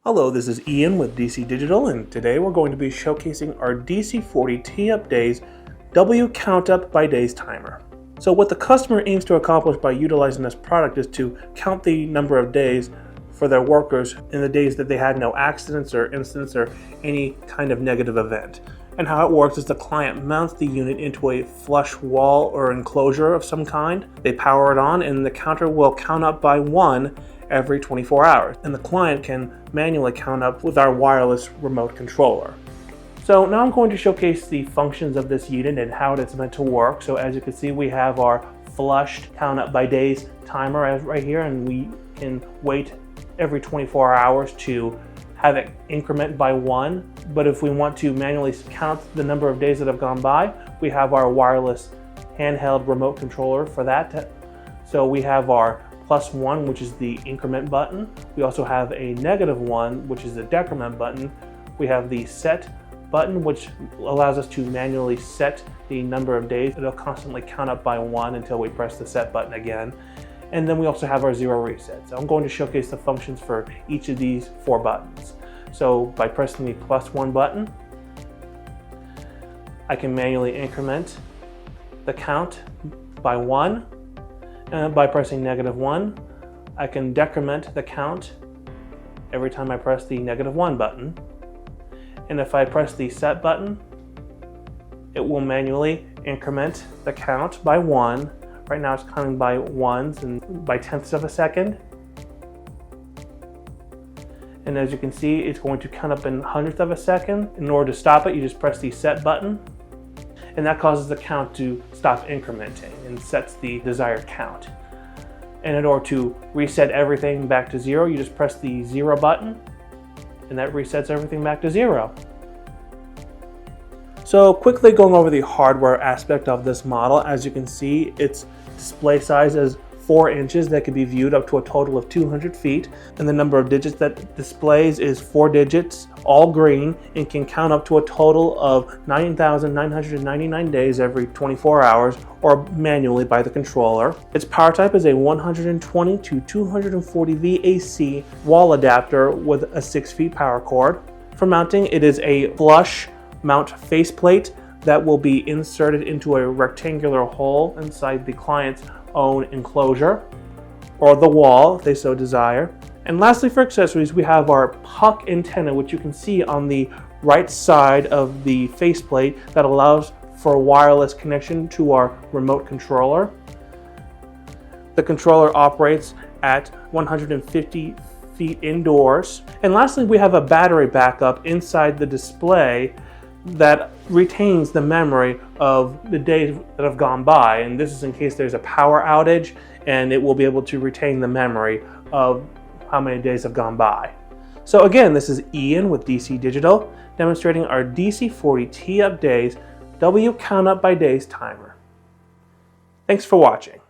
Hello, this is Ian with DC Digital, and today we're going to be showcasing our DC-40T-UP-DAYS-W Count Up by Days timer. So what the customer aims to accomplish by utilizing this product is to count the number of days for their workers in the days that they had no accidents or incidents or any kind of negative event. And how it works is the client mounts the unit into a flush wall or enclosure of some kind. They power it on and the counter will count up by 1 every 24 hours. And the client can manually count up with our wireless remote controller. So now I'm going to showcase the functions of this unit and how it's meant to work. So as you can see, we have our flushed count up by days timer right here, and we can wait every 24 hours to have it increment by 1. But if we want to manually count the number of days that have gone by, we have our wireless handheld remote controller for that. So we have our +1, which is the increment button. We also have a -1, which is the decrement button. We have the set button, which allows us to manually set the number of days. It'll constantly count up by 1 until we press the set button again. And then we also have our 0 reset. So I'm going to showcase the functions for each of these 4 buttons. So by pressing the +1 button, I can manually increment the count by 1. And by pressing -1, I can decrement the count every time I press the -1 button. And if I press the set button, it will manually increment the count by 1. Right now it's counting by ones and by tenths of a second. And as you can see, it's going to count up in hundredths of a second. In order to stop it, you just press the set button, and that causes the count to stop incrementing and sets the desired count. And in order to reset everything back to 0, you just press the 0 button, and that resets everything back to 0. So quickly going over the hardware aspect of this model, as you can see, its display size is 4 inches that can be viewed up to a total of 200 feet, and the number of digits that it displays is 4 digits, all green, and can count up to a total of 9,999 days every 24 hours, or manually by the controller. Its power type is a 120 to 240 VAC wall adapter with a 6 feet power cord. For mounting, it is a flush mount faceplate that will be inserted into a rectangular hole inside the client's own enclosure or the wall if they so desire. And lastly, for accessories, we have our puck antenna, which you can see on the right side of the faceplate, that allows for a wireless connection to our remote controller. The controller operates at 150 feet indoors. And lastly, we have a battery backup inside the display that retains the memory of the days that have gone by, and this is in case there's a power outage, and it will be able to retain the memory of how many days have gone by. So again, this is Ian with DC Digital, demonstrating our DC-40T-UP-DAYS-W Count Up by Days timer. Thanks for watching.